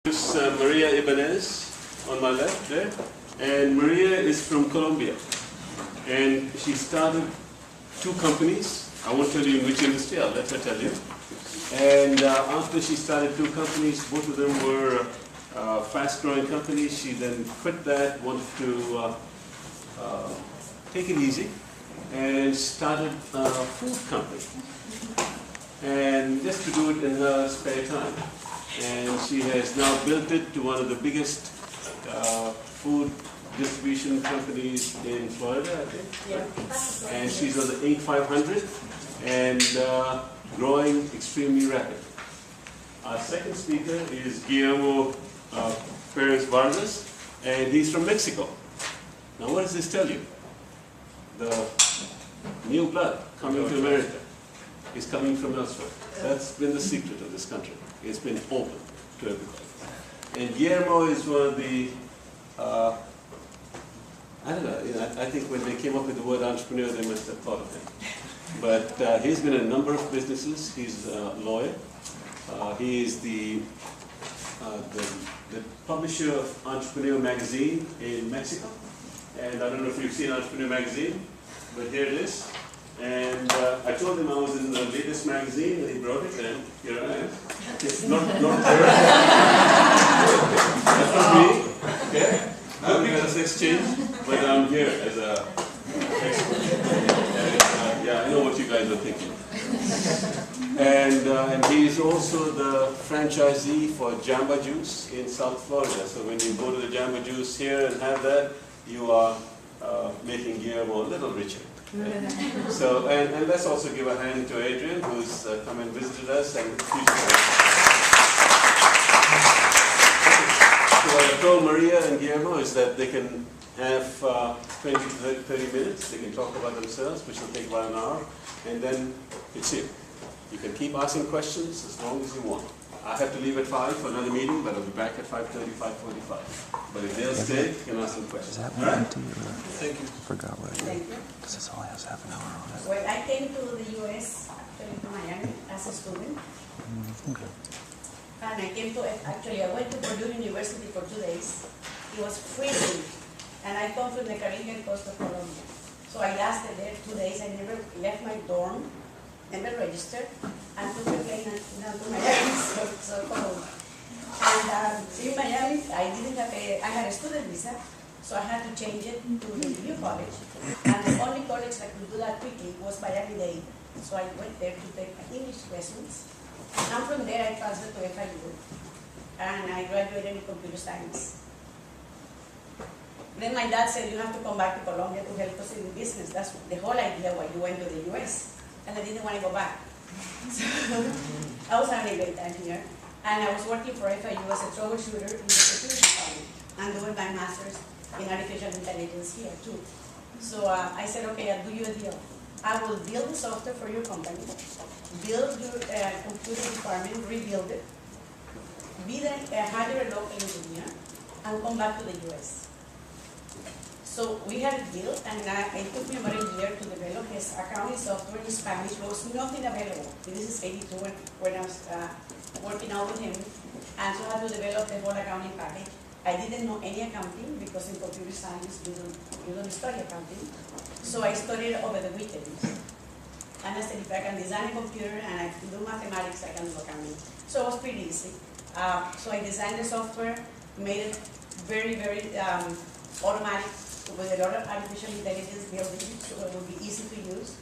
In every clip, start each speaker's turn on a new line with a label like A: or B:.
A: This is Maria Ibanez on my left there, and Maria is from Colombia, and she started two companies. I won't tell you in which industry, I'll let her tell you. And after she started two companies, both of them were fast-growing companies. She then quit that, wanted to take it easy, and started a food company, and just to do it in her spare time. And she has now built it to one of the biggest food distribution companies in Florida, I think. Yeah. And she's on the Inc. 500 and growing extremely rapid. Our second speaker is Guillermo Perez Vargas, and he's from Mexico. Now, what does this tell you? The new blood coming to America is coming from elsewhere. That's been the secret of this country. It's been open to everybody. And Guillermo is one of the, I don't know, I think when they came up with the word entrepreneur, they must have thought of him. But he's been in a number of businesses. He's a lawyer. He is the publisher of Entrepreneur magazine in Mexico. And I don't know if you've seen Entrepreneur magazine, but here it is. And I told him I was in the latest magazine, and he brought it, and here I am. It's not there. That's not me. Okay? That's exchange, but I'm here as a expert. And, yeah, I know what you guys are thinking. And he's also the franchisee for Jamba Juice in South Florida. So when you go to the Jamba Juice here and have that, you are making Guillermo a little richer. So, and let's also give a hand to Adrian, who's come and visited us. And so what I told Maria and Guillermo is that they can have 20 to 30 minutes. They can talk about themselves, which will take about an hour, and then it's you. You can keep asking questions as long as you want. I have to leave at 5 for another meeting, but I'll be back at 5:30, 5:45. But if they'll stay, you can ask them questions.
B: Is that
A: one
B: empty or?
A: Thank you.
B: I forgot what it
C: Thank you.
B: because this only has half an hour on it.
C: Well, I came to the U.S. actually to Miami as a student,
B: Okay.
C: and I came to, actually I went to Purdue University for 2 days. It was freezing, and I come from the Caribbean coast of Colombia. So I lasted there 2 days. I never left my dorm, never registered, and took the plane down to Miami, so cold. And in Miami, I had a student visa, so I had to change it to the new college. And the only college that could do that quickly was Miami-Dade. So I went there to take my English lessons. And from there, I transferred to FIU, and I graduated in computer science. Then my dad said, you have to come back to Colombia to help us in the business. That's the whole idea why you went to the US. And I didn't want to go back. So I was having a great time here. And I was working for FIU as a troubleshooter in the security department and doing my master's in artificial intelligence here too. So I said, okay, I'll do you a deal. I will build the software for your company, build your computer department, rebuild it, hire a local engineer, and come back to the US. So we had a deal, and it took me about a year to develop his accounting software in Spanish. There was nothing available. This is 82 when I was working out with him, and so I had to develop the whole accounting package. I didn't know any accounting because in computer science you don't study accounting. So I studied over the weekends. And I said, if I can design a computer and I can do mathematics, I can do accounting. So it was pretty easy. So I designed the software, made it very, very automatic, with a lot of artificial intelligence building, so it would be easy to use.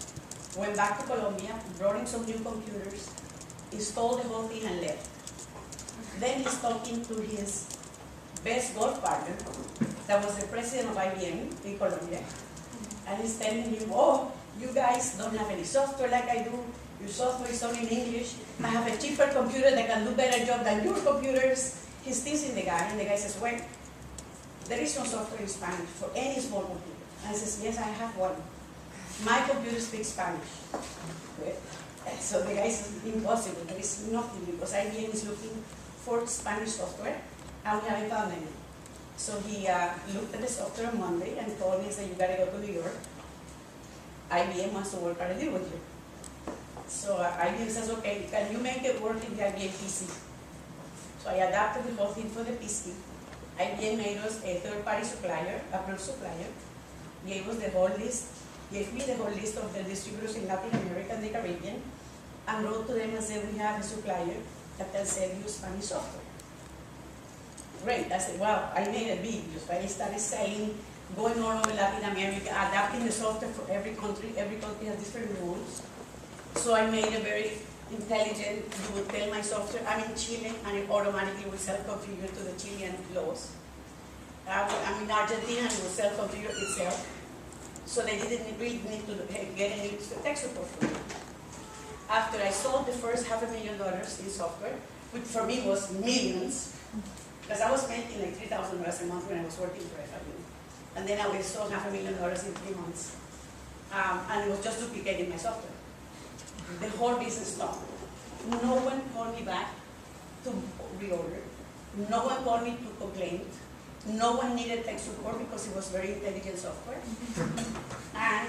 C: Went back to Colombia, brought in some new computers, installed the whole thing and left. Then he's talking to his best golf partner, that was the president of IBM in Colombia, and he's telling him, oh, you guys don't have any software like I do, your software is only in English, I have a cheaper computer that can do better job than your computers. He's teasing the guy, and the guy says, wait, there is no software in Spanish for any small computer. And he says, yes, I have one. My computer speaks Spanish. So the guy says, impossible, there is nothing, because IBM is looking for Spanish software, and we haven't found any. So he looked at the software on Monday and told me, he said, you gotta go to New York. IBM wants to work out a deal with you. So IBM says, okay, can you make it work in the IBM PC? So So I adapted the whole thing for the PC. IBM made us a third-party supplier, approved supplier, gave me the whole list of the distributors in Latin America and the Caribbean, and wrote to them and said, we have a supplier that can sell you Spanish software. Great, I said, wow, I made a big deal. I started selling, going all over Latin America, adapting the software for every country has different rules. So I made a very intelligent, you would tell my software, I'm in Chile, and it automatically would self-configure to the Chilean laws. I'm in Argentina, and it would self-configure itself. So they didn't really need to get any tech support from me. After I sold the first $500,000 in software, which for me was millions, because I was making like $3,000 a month when I was working for FIU. And then I sold $500,000 in 3 months. And it was just duplicating my software. The whole business stopped. No one called me back to reorder. No one called me to complain. No one needed tech support because it was very intelligent software. And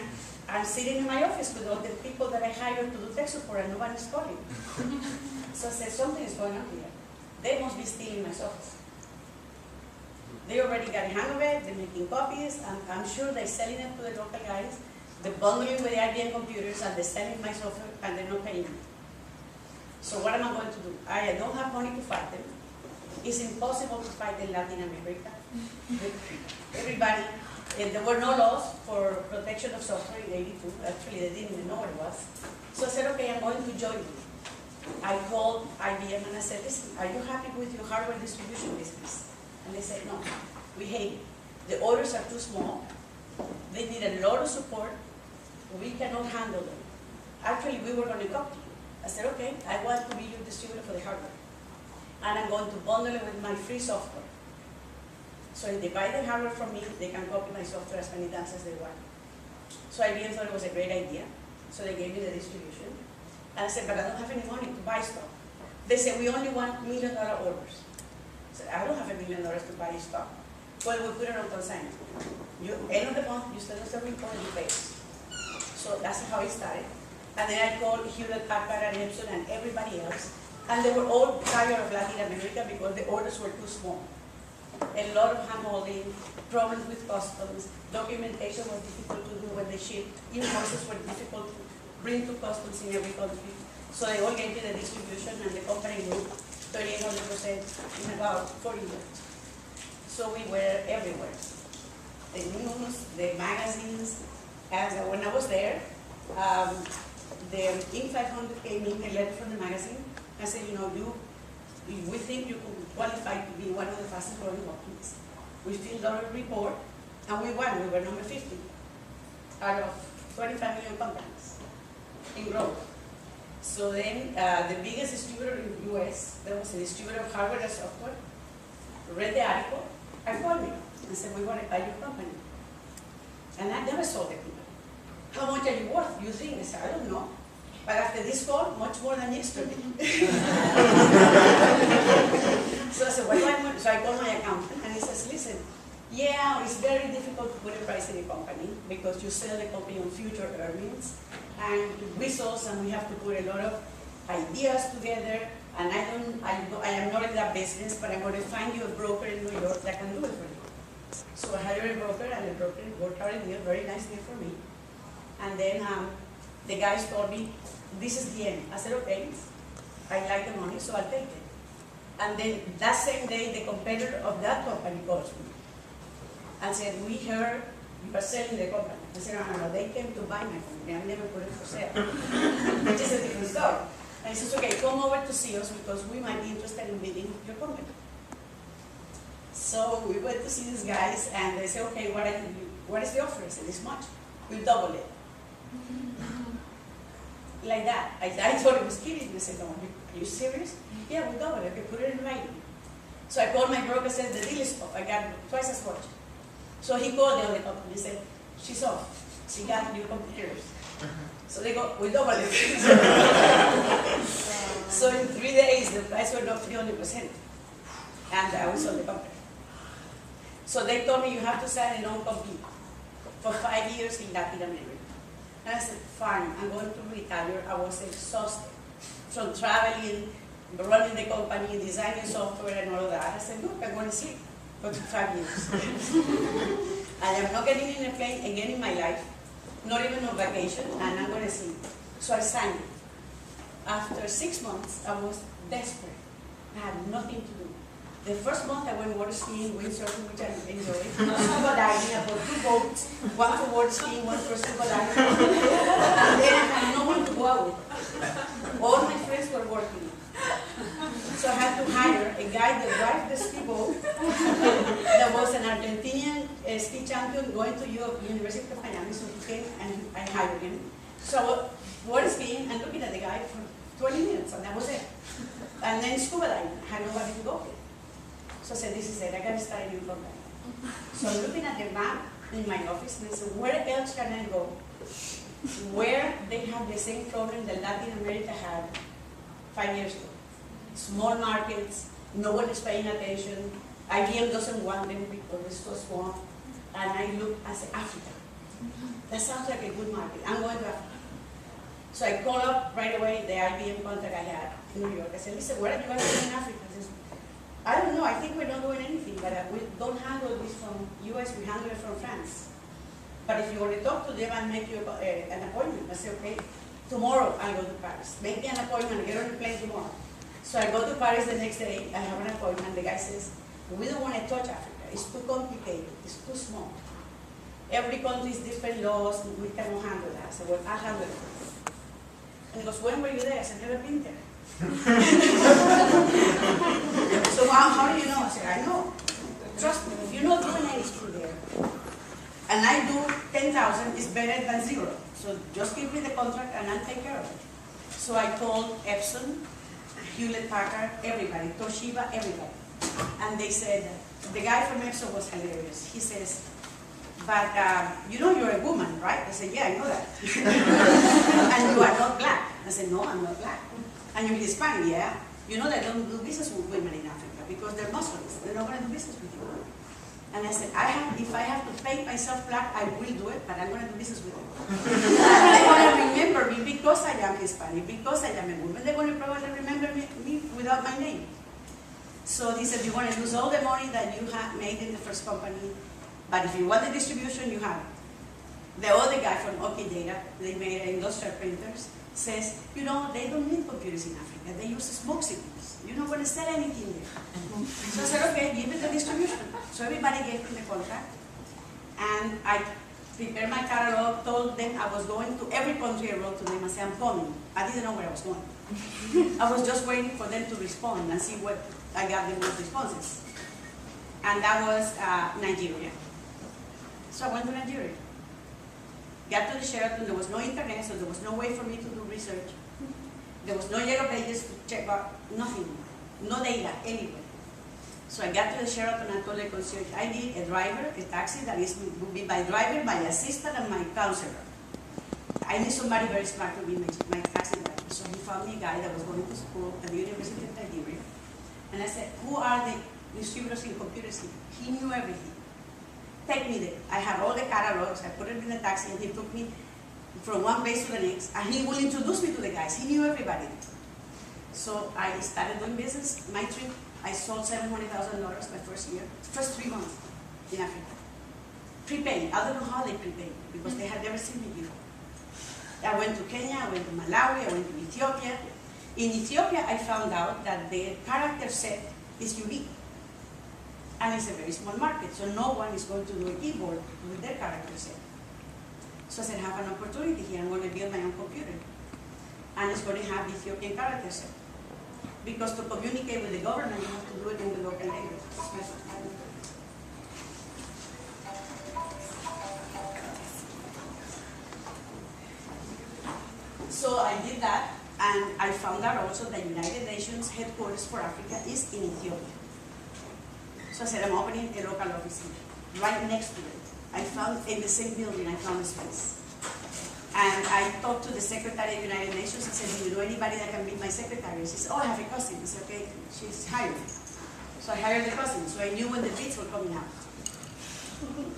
C: I'm sitting in my office with all the people that I hired to do tech support and nobody's calling. So I said, something is going on here. They must be stealing my software. They already got a hang of it, they're making copies, and I'm sure they're selling it to the local guys. They're bundling with the IBM computers and they're selling my software and they're not paying me. So what am I going to do? I don't have money to fight them. It's impossible to fight in Latin America. Everybody, there were no laws for protection of software in '82. Actually, they didn't even know what it was. So I said, okay, I'm going to join you. I called IBM and I said, listen, are you happy with your hardware distribution business? And they said, no, we hate it. The orders are too small. They need a lot of support. We cannot handle them. Actually, we were going to come to you. I said, okay, I want to be your distributor for the hardware. And I'm going to bundle it with my free software. So if they buy the hardware from me, they can copy my software as many times as they want. So IBM thought it was a great idea. So they gave me the distribution. And I said, but I don't have any money to buy stuff. They said, we only want $1 million orders. I said, I don't have $1 million to buy stock. Well, we put it on consignment. End of the month, you send us a report and you pay. So that's how it started. And then I called Hewlett Packard and Epson and everybody else. And they were all tired of Latin America because the orders were too small. A lot of handholding, problems with customs, documentation was difficult to do when they shipped, invoices were difficult to bring to customs in every country. So they all gave me the distribution and the company grew 3,800% in about 40 years. So we were everywhere. The news, the magazines, and when I was there, the Inc. 500 came in a letter from the magazine and said, we think you could qualify to be one of the fastest growing companies. We filled out a report and we won. We were number 50 out of 25 million companies in growth. So then the biggest distributor in the US, there was a distributor of hardware and software, read the article and called me and said, we want to buy your company. And I never sold the company. How much are you worth, you think? I said, I don't know. But after this call, much more than yesterday. So I said, what do I want? So I called my accountant and he says, listen, yeah, it's very difficult to put a price in a company because you sell the company on future earnings and results, and we have to put a lot of ideas together. And I am not in that business, but I'm going to find you a broker in New York that can do it for you. So I hired a broker, and the broker worked out a deal, very nice deal for me. And then the guys told me, this is the end. I said, okay, I like the money, so I'll take it. And then that same day, the competitor of that company calls me and said, we heard you are selling the company. I said, no, they came to buy my company. I've never put it for sale, which is a different story. And he says, okay, come over to see us because we might be interested in bidding your company. So we went to see these guys and they said, okay, what is the offer? I said, this much. We'll double it. Like that. I thought it was kidding. I said, no, are you serious? Yeah, we'll double it. Okay, put it in writing. So I called my broker and said, the deal is off. I got twice as much. So he called the other company and said, she's off. She got new computers. So they go, we double it. So in 3 days, the price went up 300%. And we sold the company. So they told me, you have to sign a non-compete for 5 years in Latin America. And I said, fine, I'm going to retire. I was exhausted from traveling, running the company, designing software and all of that. I said, look, I'm going to sleep for 5 years. I am not getting in a plane again in my life, not even on vacation, and I'm going to sleep. So I signed it. After 6 months, I was desperate. I had nothing to do. The first month I went water skiing, windsurfing, which I enjoyed. Scuba diving, I bought 2 boats, one for water skiing, one for scuba diving. And then I had no one to go out with. All my friends were working. So I had to hire a guy that drives the ski boat that was an Argentinian ski champion going to University of Miami, so he came and I hired him. So I was water skiing and looking at the guy for 20 minutes, and that was it. And then scuba diving, I had nobody to go with. So I said, this is it, I got to start a new company. So I'm looking at the map in my office and I said, where else can I go? Where they have the same problem that Latin America had 5 years ago. Small markets, no one is paying attention. IBM doesn't want them because it's so small. And I looked, I said, Africa. That sounds like a good market. I'm going to Africa. So I called up right away the IBM contact I had in New York. I said, listen, what are you guys doing in Africa? He says, I don't know, I think we're not doing anything, but we don't handle this from US, we handle it from France. But if you want to talk to them, I'll make you an appointment. I said, okay, tomorrow I'll go to Paris. Make me an appointment, get on the plane tomorrow. So I go to Paris the next day, I have an appointment, the guy says, we don't want to touch Africa, it's too complicated, it's too small. Every country is different laws, we cannot handle that. I said, well, I'll handle it. And he goes, when were you there? I said, never been there. So how do you know? I said, I know. Trust me, if you're not doing anything there, and I do 10,000, it's better than 0. So just give me the contract and I'll take care of it. So I called Epson, Hewlett Packard, everybody, Toshiba, everybody. And they said, the guy from Epson was hilarious. He says, but you know you're a woman, right? I said, yeah, I know that. And you are not black. I said, no, I'm not black. And you're Hispanic, yeah. You know they don't do business with women in Africa because they're Muslims. They're not going to do business with you. And I said, if I have to paint myself black, I will do it, but I'm going to do business with them. They're going to remember me because I am Hispanic, because I am a woman. They're going to probably remember me without my name. So he said, you're going to lose all the money that you have made in the first company, but if you want the distribution, you have it. The other guy from OK Data, they made industrial printers, says, you know, they don't need computers in Africa. They use smoke signals. You're not going to sell anything there. So I said, okay, give it the distribution. So everybody gave me the contract. And I prepared my catalog, told them I was going to every country I wrote to them and said, I'm coming. I didn't know where I was going. I was just waiting for them to respond and see what I got the most responses. And that was Nigeria. So I went to Nigeria. Got to the Sheraton, there was no internet, so there was no way for me to do research. There was no yellow pages to check out, nothing, no data anywhere. So I got to the Sheraton and told the concierge, I need a driver, a taxi that will be my driver, my assistant, and my counselor. I need somebody very smart to be my taxi driver. So he found me a guy that was going to school at the University of Nigeria. And I said, who are the distributors in computers here? He knew everything. Take me there. I had all the catalogs, I put it in the taxi, and he took me from one place to the next, and he will introduce me to the guys. He knew everybody. So I started doing business. My trip, I sold $700,000 my first year, first 3 months in Africa. Prepaid. I don't know how they prepaid, because they had never seen me before. I went to Kenya, I went to Malawi, I went to Ethiopia. In Ethiopia, I found out that the character set is unique. And it's a very small market, so no one is going to do a keyboard with their character set. So I said, I have an opportunity here, I'm going to build my own computer. And it's going to have Ethiopian character set. Because to communicate with the government, you have to do it in the local language. So I did that, and I found out also that United Nations headquarters for Africa is in Ethiopia. So I said, I'm opening a local office here, right next to it. I found, in the same building, I found a space. And I talked to the Secretary of the United Nations. I said, do you know anybody that can be my secretary? She said, oh, I have a cousin. I said, okay, she's hired. So I hired the cousin, so I knew when the bids were coming out.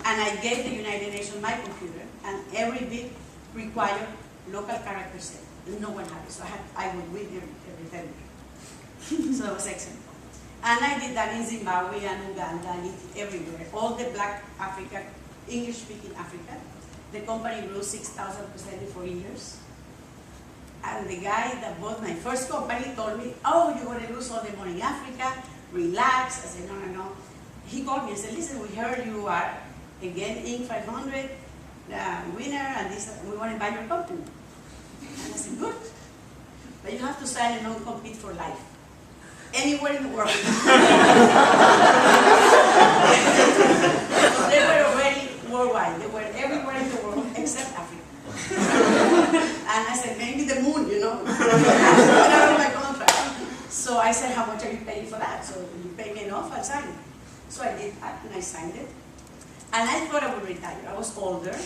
C: And I gave the United Nations my computer, and every bid required local character set. No one had it, so I would win every time. So that was excellent. And I did that in Zimbabwe and Uganda and everywhere. All the black Africa, English-speaking Africa. The company grew 6,000% in 4 years. And the guy that bought my first company told me, oh, you're going to lose all the money in Africa, relax. I said, no, no, no. He called me and said, listen, we heard you are, again, Inc. 500, winner, and this, we want to buy your company. And I said, good. But you have to sign a non-compete for life. Anywhere in the world. So they were already worldwide. They were everywhere in the world except Africa. And I said, maybe the moon, you know. Out of my contract. So I said, how much are you paying for that? So you pay me enough, I'll sign it. So I did that and I signed it. And I thought I would retire. I was older.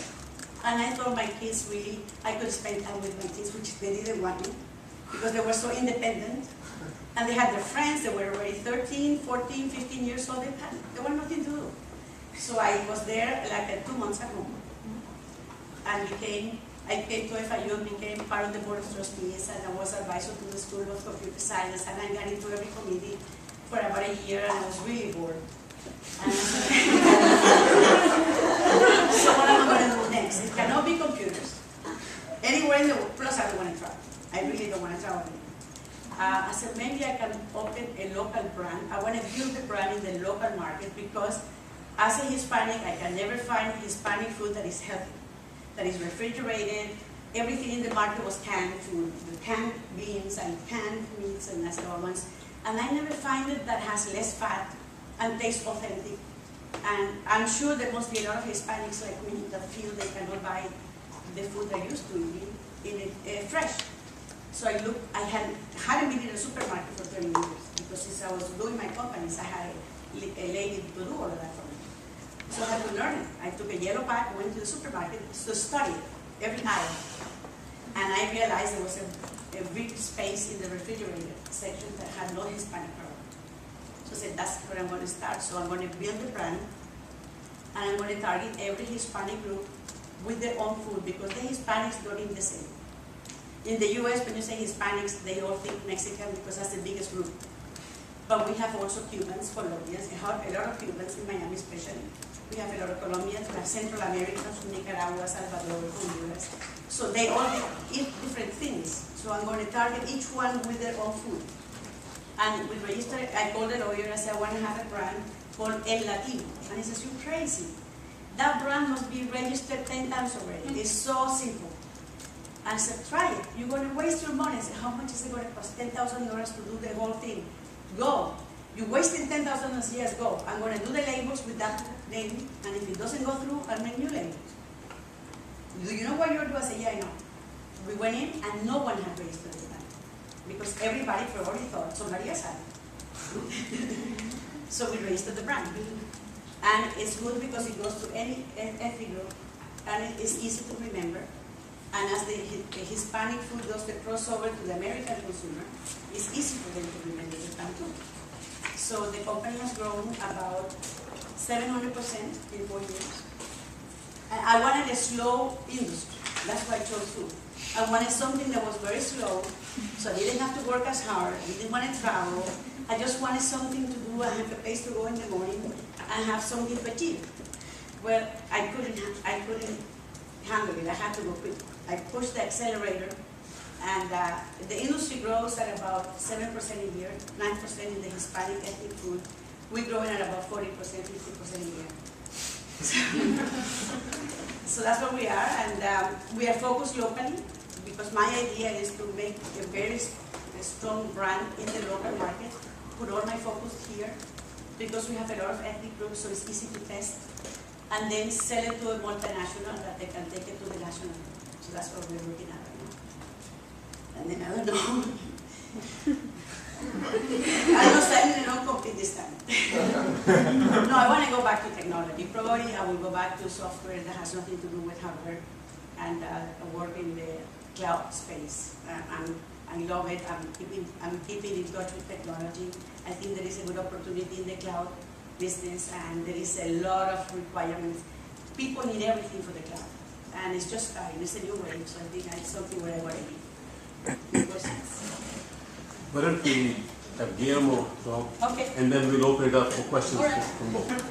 C: And I thought my kids really, I could spend time with my kids, which they didn't want me, because they were so independent. And they had their friends, they were already 13, 14, 15 years old, they were nothing to do. So I was there like 2 months at home. And I came to FIU and became part of the board of trustees, and I was advisor to the School of Computer Science, and I got into every committee for about a year, and I was really bored. And so what am I going to do next? It cannot be computers. Anywhere in the world, plus I don't want to travel. I really don't want to travel anymore. I said, maybe I can open a local brand. I want to build a brand in the local market because as a Hispanic, I can never find Hispanic food that is healthy, that is refrigerated. Everything in the market was canned food, canned beans and canned meats and almonds. And I never find it that has less fat and tastes authentic. And I'm sure there must be a lot of Hispanics like me that feel they cannot buy the food they're used to eating fresh. So I hadn't been in a supermarket for 30 years because since I was doing my companies, I had a lady to do all of that for me. So I had to learn it. I took a yellow bag, went to the supermarket to study every aisle. And I realized there was a big space in the refrigerator section that had no Hispanic product. So I said, that's where I'm going to start. So I'm going to build a brand, and I'm going to target every Hispanic group with their own food because the Hispanics don't eat the same. In the US, when you say Hispanics, they all think Mexican because that's the biggest group. But we have also Cubans, Colombians, a lot of Cubans in Miami especially. We have a lot of Colombians, we have Central Americans, from Nicaragua, Salvador, Honduras. So they all eat different things. So I'm going to target each one with their own food. And we registered, I called the lawyer, I said, I want to have a brand called El Latino. And he says, you're crazy. That brand must be registered 10 times already. It's so simple. I said, try it. You're going to waste your money. I said, how much is it going to cost? $10,000 to do the whole thing. Go. You're wasting $10,000. Yes, go. I'm going to do the labels with that name, and if it doesn't go through, I'll make new labels. Do you know what you're doing? I said, yeah, I know. We went in, and no one had registered the brand because everybody probably thought somebody else had it. So we registered the brand. And it's good because it goes to any ethnic group, and it is easy to remember. And as the Hispanic food does the crossover to the American consumer, it's easy for them to remember the brand too. So the company has grown about 700% in 4 years. And I wanted a slow industry. That's why I chose food. I wanted something that was very slow, so I didn't have to work as hard. I didn't want to travel. I just wanted something to do. I have a place to go in the morning and have something to achieve. Well, I couldn't handle it. I had to go quick. I pushed the accelerator, and the industry grows at about 7% a year, 9% in the Hispanic ethnic food. We're growing at about 40%, 50% a year. So that's where we are, and we are focused locally because my idea is to make a very strong brand in the local market, put all my focus here because we have a lot of ethnic groups, so it's easy to test, and then sell it to a multinational that they can take it to the national level. So that's what we're looking at right now. And then I don't know. I'm not signing a non-compete this time. No, I want to go back to technology. Probably I will go back to software that has nothing to do with hardware and work in the cloud space. I love it. I'm keeping in touch with technology. I think there is a good opportunity in the cloud business, and there is a lot of requirements. People need everything for the cloud. And it's just starting. It's a new wave, so I think that's something where I want to be.
D: What are the
A: have Guillermo talk,
C: Okay.
A: and then we'll open it up for questions
C: All right.
A: from both.